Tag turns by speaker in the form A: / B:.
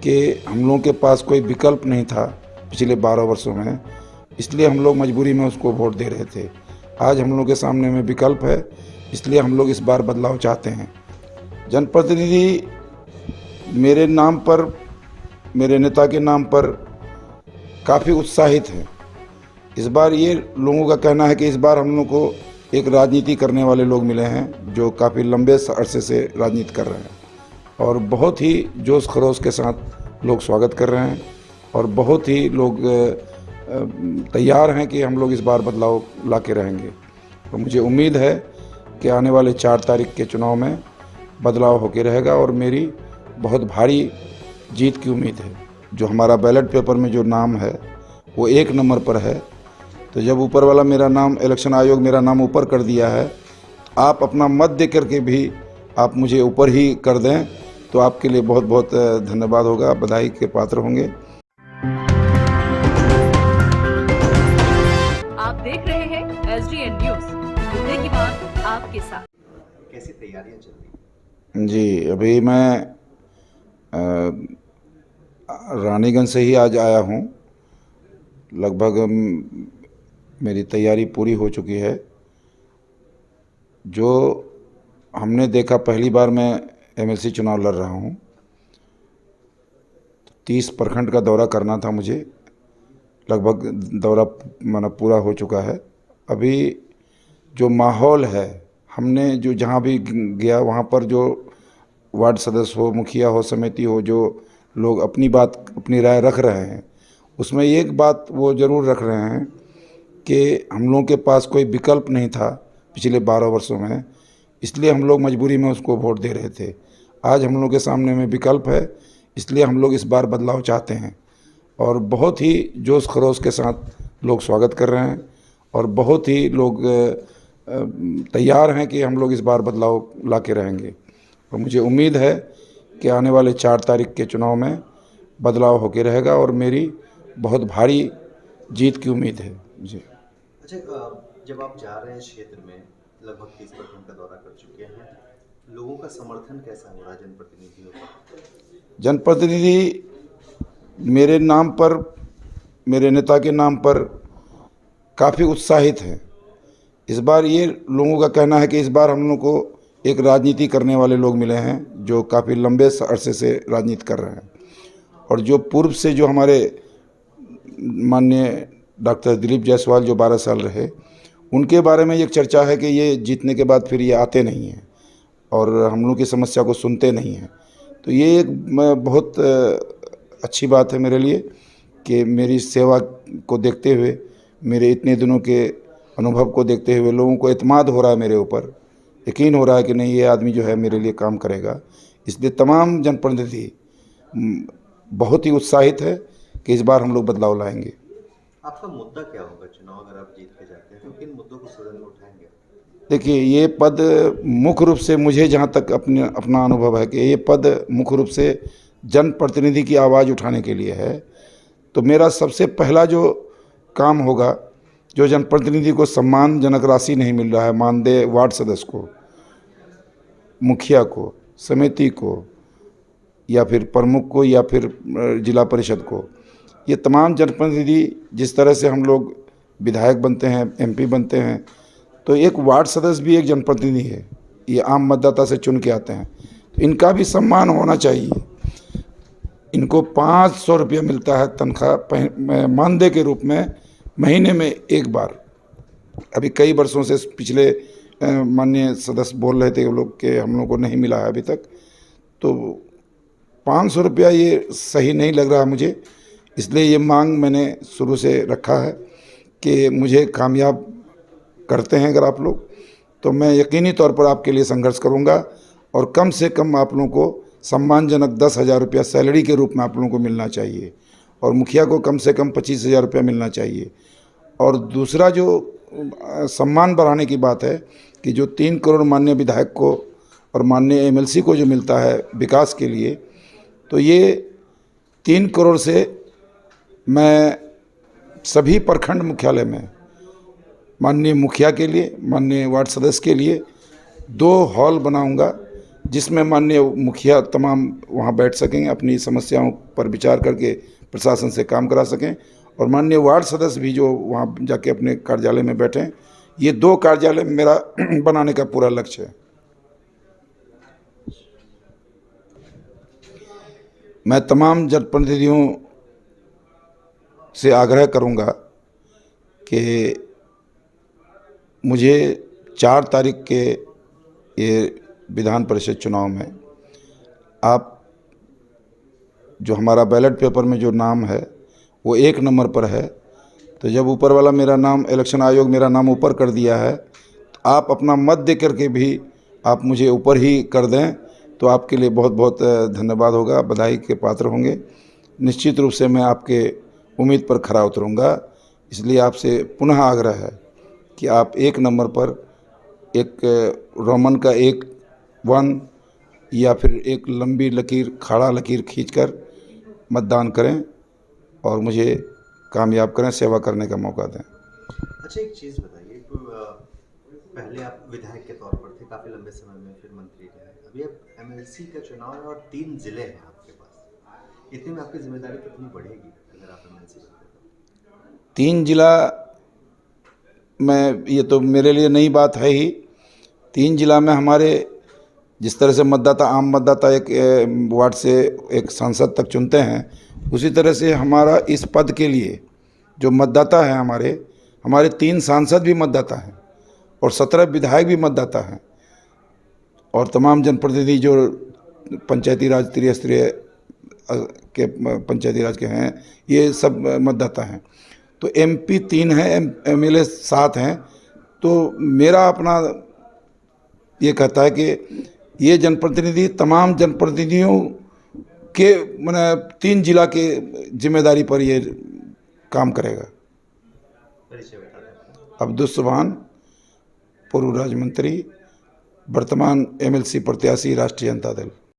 A: कि हम लोगों के पास कोई विकल्प नहीं था पिछले 12 वर्षों में, इसलिए हम लोग मजबूरी में उसको वोट दे रहे थे। आज हम लोग के सामने में विकल्प है, इसलिए हम लोग इस बार बदलाव चाहते हैं। जनप्रतिनिधि मेरे नाम पर, मेरे नेता के नाम पर काफ़ी उत्साहित हैं। इस बार ये लोगों का कहना है कि इस बार हम लोग को एक राजनीति करने वाले लोग मिले हैं जो काफ़ी लंबे अरसे से राजनीति कर रहे हैं और बहुत ही जोश खरोश के साथ लोग स्वागत कर रहे हैं और बहुत ही लोग तैयार हैं कि हम लोग इस बार बदलाव ला के रहेंगे। तो मुझे उम्मीद है कि आने वाले 4 तारीख के चुनाव में बदलाव होके रहेगा और मेरी बहुत भारी जीत की उम्मीद है। जो हमारा बैलेट पेपर में जो नाम है वो 1 नंबर पर है, तो जब ऊपर वाला मेरा नाम, इलेक्शन आयोग मेरा नाम ऊपर कर दिया है, आप अपना मत दे करके भी आप मुझे ऊपर ही कर दें तो आपके लिए बहुत बहुत धन्यवाद होगा, बधाई के पात्र होंगे।
B: आप देख रहे हैं SDN न्यूज़, मुद्दे की बात आपके साथ।
C: कैसी तैयारियां चल रही हैं?
A: जी, अभी मैं रानीगंज से ही आज आया हूँ। लगभग मेरी तैयारी पूरी हो चुकी है। जो हमने देखा, पहली बार मैं MLC चुनाव लड़ रहा हूँ। 30 प्रखंड का दौरा करना था मुझे, लगभग दौरा माना पूरा हो चुका है। अभी जो माहौल है, हमने जो जहाँ भी गया वहाँ पर जो वार्ड सदस्य हो, मुखिया हो, समिति हो, जो लोग अपनी बात, अपनी राय रख रहे हैं, उसमें एक बात वो ज़रूर रख रहे हैं कि हम लोगों के पास कोई विकल्प नहीं था पिछले 12 वर्षों में, इसलिए हम लोग मजबूरी में उसको वोट दे रहे थे। आज हम लोग के सामने में विकल्प है, इसलिए हम लोग इस बार बदलाव चाहते हैं और बहुत ही जोश खरोश के साथ लोग स्वागत कर रहे हैं और बहुत ही लोग तैयार हैं कि हम लोग इस बार बदलाव ला के रहेंगे। और मुझे उम्मीद है कि आने वाले 4 तारीख के चुनाव में बदलाव होके रहेगा और मेरी बहुत भारी जीत की उम्मीद है मुझे।
C: अच्छा, जब आप जा रहे हैं क्षेत्र में, लगभग 30 प्रखंड का दौरा कर चुके हैं, लोगों का समर्थन कैसा हो रहा है जनप्रतिनिधियों का?
A: जनप्रतिनिधि मेरे नाम पर, मेरे नेता के नाम पर काफ़ी उत्साहित हैं। इस बार ये लोगों का कहना है कि इस बार हम लोग को एक राजनीति करने वाले लोग मिले हैं जो काफ़ी लंबे अरसे से राजनीति कर रहे हैं और जो पूर्व से जो हमारे माननीय डॉक्टर दिलीप जायसवाल जो 12 साल रहे, उनके बारे में एक चर्चा है कि ये जीतने के बाद फिर ये आते नहीं हैं और हम लोग की समस्या को सुनते नहीं हैं। तो ये एक बहुत अच्छी बात है मेरे लिए कि मेरी सेवा को देखते हुए, मेरे इतने दिनों के अनुभव को देखते हुए लोगों को एतमाद हो रहा है मेरे ऊपर, यकीन हो रहा है कि नहीं, ये आदमी जो है मेरे लिए काम करेगा। इसलिए तमाम जनप्रतिनिधि बहुत ही उत्साहित है कि इस बार हम लोग बदलाव लाएंगे।
C: आपका मुद्दा क्या होगा चुनाव अगर आप जीत के जाते हैं, तो किन मुद्दों को सदन में उठाएंगे?
A: देखिए, ये पद मुख्य रूप से, मुझे जहाँ तक अपना अनुभव है कि ये पद मुख्य रूप से जनप्रतिनिधि की आवाज़ उठाने के लिए है। तो मेरा सबसे पहला जो काम होगा, जो जनप्रतिनिधि को सम्मानजनक राशि नहीं मिल रहा है, मानदेय वार्ड सदस्य को, मुखिया को, समिति को, या फिर प्रमुख को, या फिर जिला परिषद को, ये तमाम जनप्रतिनिधि, जिस तरह से हम लोग विधायक बनते हैं, MP बनते हैं, तो एक वार्ड सदस्य भी एक जनप्रतिनिधि है। ये आम मतदाता से चुन के आते हैं, तो इनका भी सम्मान होना चाहिए। इनको 500 रुपया मिलता है तनख्वाह मानदेय के रूप में, महीने में एक बार। अभी कई वर्षों से पिछले माननीय सदस्य बोल रहे थे वो लोग कि हम लोग को नहीं मिला है अभी तक। तो 500 रुपया ये सही नहीं लग रहा मुझे, इसलिए ये मांग मैंने शुरू से रखा है कि मुझे कामयाब करते हैं अगर आप लोग, तो मैं यकीनी तौर पर आपके लिए संघर्ष करूंगा और कम से कम आप लोगों को सम्मानजनक 10,000 रुपया सैलरी के रूप में आप लोगों को मिलना चाहिए और मुखिया को कम से कम 25,000 रुपया मिलना चाहिए। और दूसरा जो सम्मान बढ़ाने की बात है कि जो 3 करोड़ माननीय विधायक को और माननीय MLC को जो मिलता है विकास के लिए, तो ये 3 करोड़ से मैं सभी प्रखंड मुख्यालय में माननीय मुखिया के लिए, माननीय वार्ड सदस्य के लिए 2 हॉल बनाऊंगा जिसमें माननीय मुखिया तमाम वहाँ बैठ सकेंगे, अपनी समस्याओं पर विचार करके प्रशासन से काम करा सकें, और माननीय वार्ड सदस्य भी जो वहाँ जाके अपने कार्यालय में बैठें। ये 2 कार्यालय मेरा बनाने का पूरा लक्ष्य है। मैं तमाम जनप्रतिनिधियों से आग्रह करूंगा कि मुझे 4 तारीख के ये विधान परिषद चुनाव में आप जो हमारा बैलेट पेपर में जो नाम है वो 1 नंबर पर है, तो जब ऊपर वाला मेरा नाम, इलेक्शन आयोग मेरा नाम ऊपर कर दिया है, तो आप अपना मत दे करके भी आप मुझे ऊपर ही कर दें तो आपके लिए बहुत बहुत धन्यवाद होगा, बधाई के पात्र होंगे। निश्चित रूप से मैं आपके उम्मीद पर खरा उतरूँगा। इसलिए आपसे पुनः आग्रह है कि आप 1 नंबर पर एक रोमन का 1 या फिर एक लंबी लकीर, खाड़ा लकीर खींचकर मतदान करें और मुझे कामयाब करें, सेवा करने का मौका दें।
C: अच्छा, एक चीज़ बताइए, पहले आप विधायक के तौर पर थे काफ़ी लंबे समय में, फिर मंत्री रहे, अभी आप एमएलसी का चुनाव है और 3 जिले हैं आपके पास। इतने में आपकी जिम्मेदारी कितनी बढ़ेगी अगर आप एमएलसी बनते तो?
A: 3 जिला में, ये तो मेरे लिए नई बात है ही। 3 जिला में हमारे जिस तरह से मतदाता, आम मतदाता एक वार्ड से एक सांसद तक चुनते हैं, उसी तरह से हमारा इस पद के लिए जो मतदाता है, हमारे 3 सांसद भी मतदाता हैं और 17 विधायक भी मतदाता हैं, और तमाम जनप्रतिनिधि जो पंचायती राज, त्रिस्तरीय के पंचायती राज के हैं, ये सब मतदाता हैं। तो एमपी 3 हैं, एमएलए 7 हैं। तो मेरा अपना ये कहता है कि ये जनप्रतिनिधि तमाम जनप्रतिनिधियों के माने 3 जिला के जिम्मेदारी पर ये काम करेगा।
C: परिचय बता दें।
A: अब्दुल सुभान, पूर्व राज्य मंत्री, वर्तमान एमएलसी प्रत्याशी, राष्ट्रीय जनता दल।